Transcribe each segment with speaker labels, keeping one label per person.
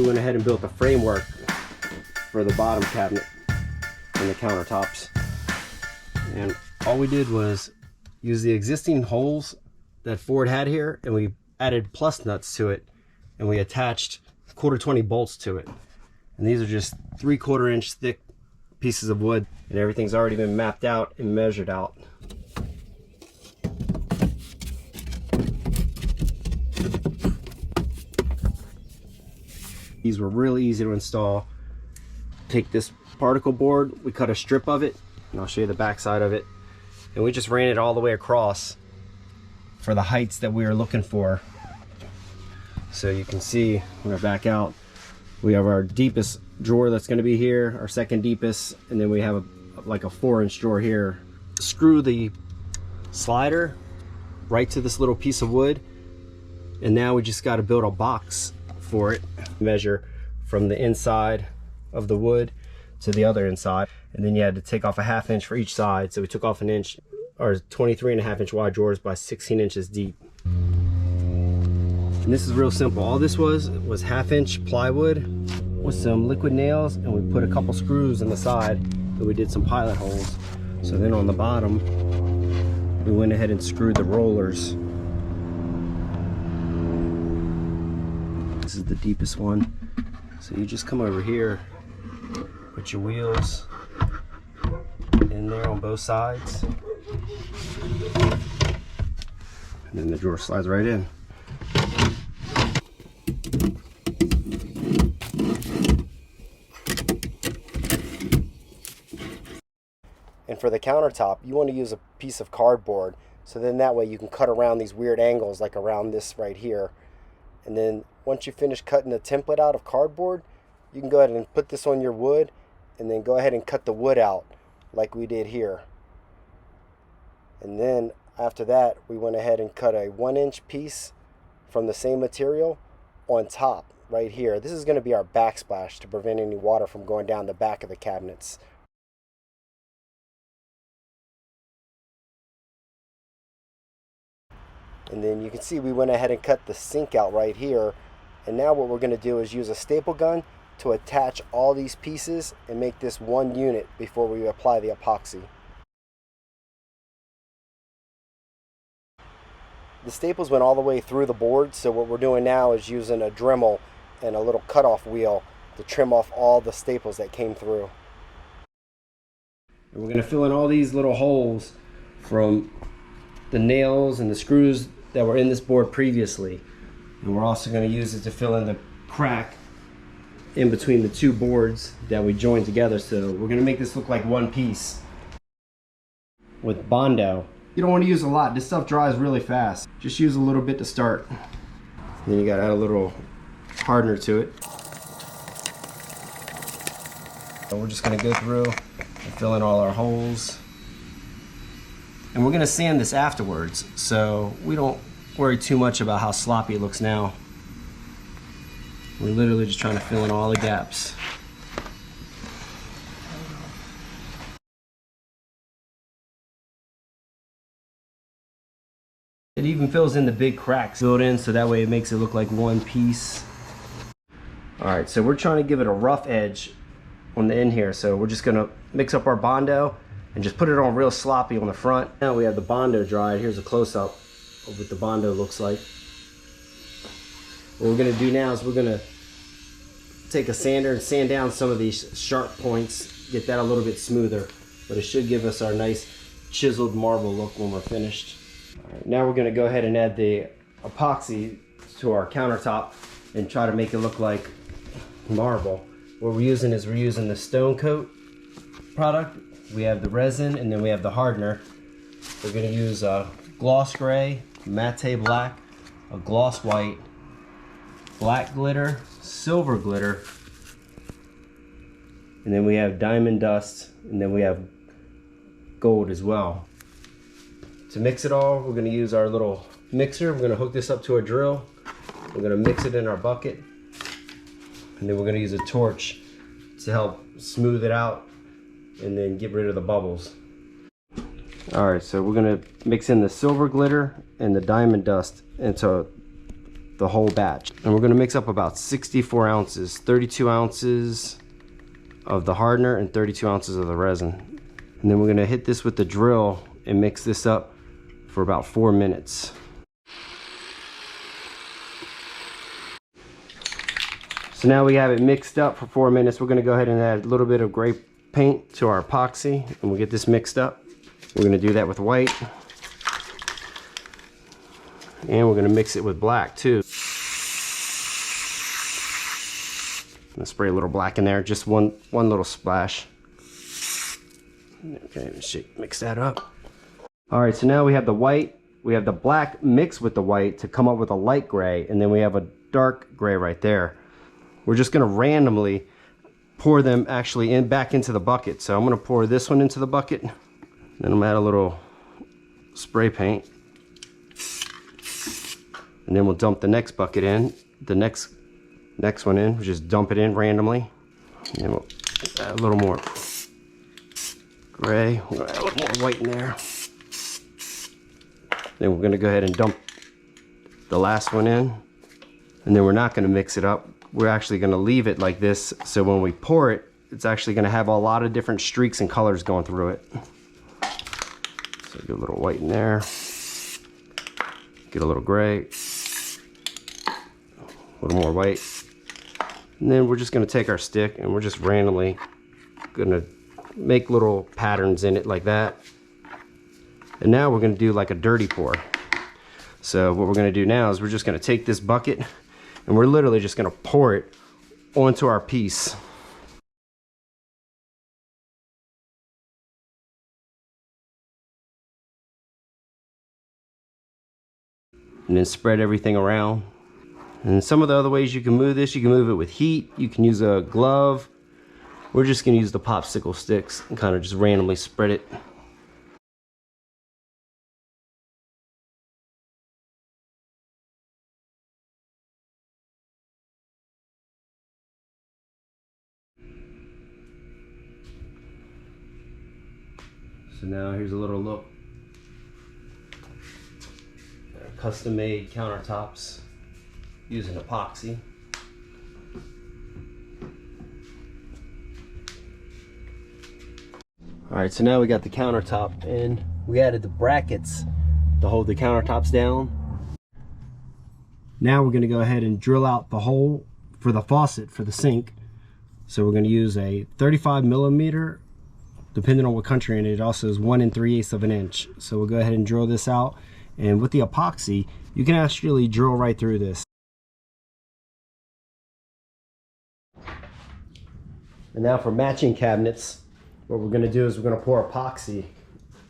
Speaker 1: went ahead and built the framework for the bottom cabinet and the countertops. And all we did was use the existing holes that Ford had here, and we added plus nuts to it, and we attached 1/4-20 bolts to it. And these are just 3/4 inch thick pieces of wood, and everything's already been mapped out and measured out. These were really easy to install. Take this particle board, we cut a strip of it, and I'll show you the back side of it, and we just ran it all the way across for the heights that we were looking for. So you can see when I back out, we have our deepest drawer that's going to be here, our second deepest, and then we have like a 4-inch drawer here. Screw the slider right to this little piece of wood, and now we just got to build a box for it. Measure from the inside of the wood to the other inside, and then you had to take off a 1/2 inch for each side. So we took off an inch, or 23.5 inch wide drawers by 16 inches deep. And this is real simple. All this was 1/2 inch plywood with some liquid nails, and we put a couple screws in the side that we did some pilot holes. So then on the bottom, we went ahead and screwed the rollers. This is the deepest one. So you just come over here, put your wheels in there on both sides, and then the drawer slides right in. And for the countertop, you want to use a piece of cardboard, so then that way you can cut around these weird angles, like around this right here. And then once you finish cutting the template out of cardboard, you can go ahead and put this on your wood, and then go ahead and cut the wood out like we did here. And then after that, we went ahead and cut a 1-inch piece from the same material on top right here. This is going to be our backsplash to prevent any water from going down the back of the cabinets. And then you can see we went ahead and cut the sink out right here. And now what we're going to do is use a staple gun to attach all these pieces and make this one unit before we apply the epoxy. The staples went all the way through the board, so what we're doing now is using a Dremel and a little cutoff wheel to trim off all the staples that came through. And we're going to fill in all these little holes from the nails and the screws that were in this board previously. And we're also going to use it to fill in the crack in between the two boards that we joined together. So we're going to make this look like one piece with Bondo. You don't want to use a lot. This stuff dries really fast. Just use a little bit to start. And then you got to add a little hardener to it. So we're just going to go through and fill in all our holes. And we're going to sand this afterwards, so we don't worry too much about how sloppy it looks now. We're literally just trying to fill in all the gaps. It even fills in the big cracks filled in, so that way it makes it look like one piece. Alright, so we're trying to give it a rough edge on the end here, so we're just going to mix up our Bondo and just put it on real sloppy on the front. Now we have the Bondo dried. Here's a close-up of what the Bondo looks like. What we're going to do now is we're going to take a sander and sand down some of these sharp points, get that a little bit smoother, but it should give us our nice chiseled marble look when we're finished. All right, now we're going to go ahead and add the epoxy to our countertop and try to make it look like marble. What we're using is the Stone Coat product. We have the resin, and then we have the hardener. We're going to use a gloss gray, matte black, a gloss white, black glitter, silver glitter, and then we have diamond dust, and then we have gold as well. To mix it all, we're going to use our little mixer. We're going to hook this up to a drill. We're going to mix it in our bucket, and then we're going to use a torch to help smooth it out and then get rid of the bubbles. Alright, so we're going to mix in the silver glitter and the diamond dust into the whole batch. And we're gonna mix up about 64 ounces, 32 ounces of the hardener and 32 ounces of the resin. And then we're gonna hit this with the drill and mix this up for about 4 minutes. So now we have it mixed up for 4 minutes. We're gonna go ahead and add a little bit of gray paint to our epoxy, and we'll get this mixed up. We're gonna do that with white. And we're gonna mix it with black too. I'm gonna spray a little black in there, just one little splash. Okay, mix that up. All right, so now we have the white, we have the black mixed with the white to come up with a light gray, and then we have a dark gray right there. We're just gonna randomly pour them actually back into the bucket. So I'm gonna pour this one into the bucket, then I'm gonna add a little spray paint, and then we'll dump the next bucket in, the next one in. We'll just dump it in randomly, and then we'll add a little more gray. We'll add a little more white in there. Then we're gonna go ahead and dump the last one in, and then we're not gonna mix it up. We're actually gonna leave it like this, so when we pour it, it's actually gonna have a lot of different streaks and colors going through it. So get a little white in there, get a little gray, a little more white, and then we're just gonna take our stick and we're just randomly gonna make little patterns in it like that. And now we're gonna do like a dirty pour. So what we're gonna do now is we're just gonna take this bucket and we're literally just gonna pour it onto our piece. And then spread everything around. And some of the other ways you can move this, you can move it with heat, you can use a glove. We're just gonna use the popsicle sticks and kind of just randomly spread it. So now here's a little look at our custom-made countertops using epoxy. Alright, so now we got the countertop in. We added the brackets to hold the countertops down. Now we're going to go ahead and drill out the hole for the faucet for the sink. So we're going to use a 35mm, depending on what country, and it also is 1 3/8 of an inch. So we'll go ahead and drill this out, and with the epoxy you can actually drill right through this. And now for matching cabinets, what we're going to do is we're going to pour epoxy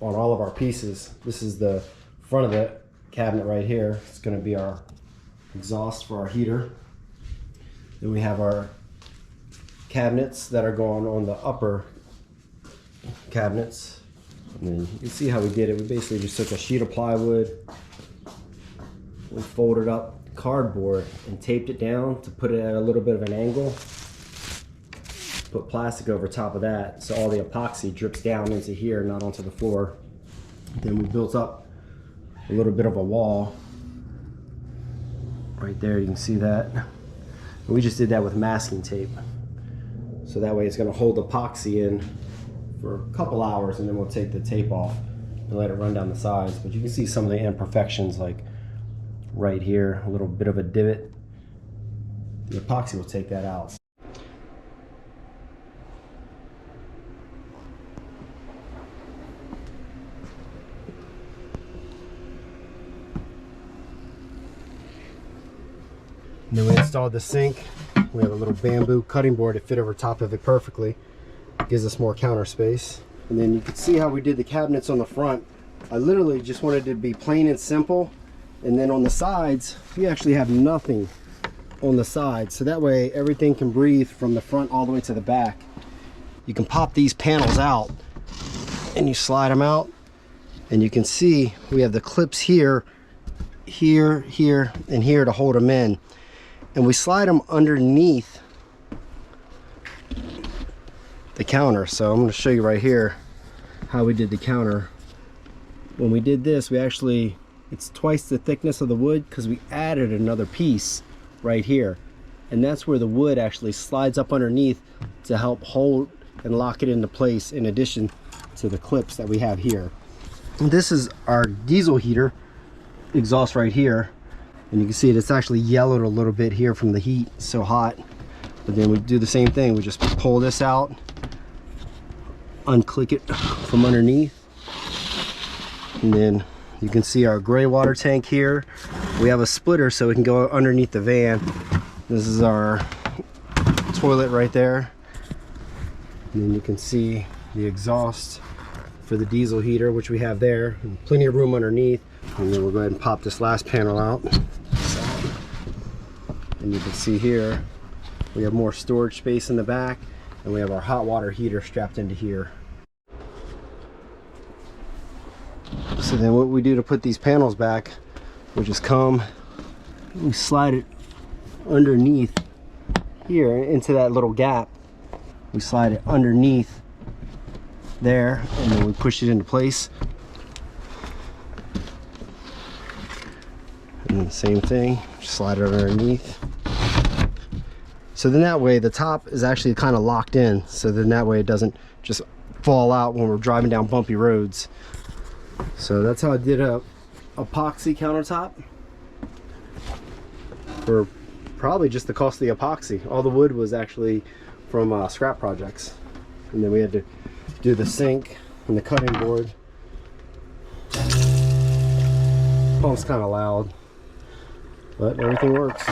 Speaker 1: on all of our pieces. This is the front of the cabinet right here. It's going to be our exhaust for our heater. Then we have our cabinets that are going on the upper cabinets. And then you can see how we did it. We basically just took a sheet of plywood, we folded up cardboard and taped it down to put it at a little bit of an angle. Put plastic over top of that so all the epoxy drips down into here, not onto the floor. Then we built up a little bit of a wall right there, you can see that. And we just did that with masking tape, so that way it's going to hold epoxy in for a couple hours, and then we'll take the tape off and let it run down the sides. But you can see some of the imperfections, like right here, a little bit of a divot. The epoxy will take that out. And then we installed the sink. We have a little bamboo cutting board that fit over top of it perfectly. Gives us more counter space. And then you can see how we did the cabinets on the front. I literally just wanted it to be plain and simple. And then on the sides, we actually have nothing on the sides. So that way everything can breathe from the front all the way to the back. You can pop these panels out and you slide them out. And you can see we have the clips here, here, here, and here to hold them in. And we slide them underneath the counter. So I'm going to show you right here how we did the counter. When we did this, we actually It's twice the thickness of the wood because we added another piece right here. And that's where the wood actually slides up underneath to help hold and lock it into place, in addition to the clips that we have here. And this is our diesel heater exhaust right here. And you can see it's actually yellowed a little bit here from the heat. It's so hot. But then we do the same thing. We just pull this out, unclick it from underneath. And then you can see our gray water tank here. We have a splitter so we can go underneath the van. This is our toilet right there. And then you can see the exhaust for the diesel heater, which we have there, and plenty of room underneath. And then we'll go ahead and pop this last panel out. And you can see here, we have more storage space in the back, and we have our hot water heater strapped into here. So then what we do to put these panels back, we just come, we slide it underneath here into that little gap. We slide it underneath there, and then we push it into place. And then the same thing, just slide it underneath. So then that way the top is actually kind of locked in, so then that way it doesn't just fall out when we're driving down bumpy roads. So that's how I did a epoxy countertop for probably just the cost of the epoxy. All the wood was actually from scrap projects, and then we had to do the sink and the cutting board. Pump's kind of loud, but everything works.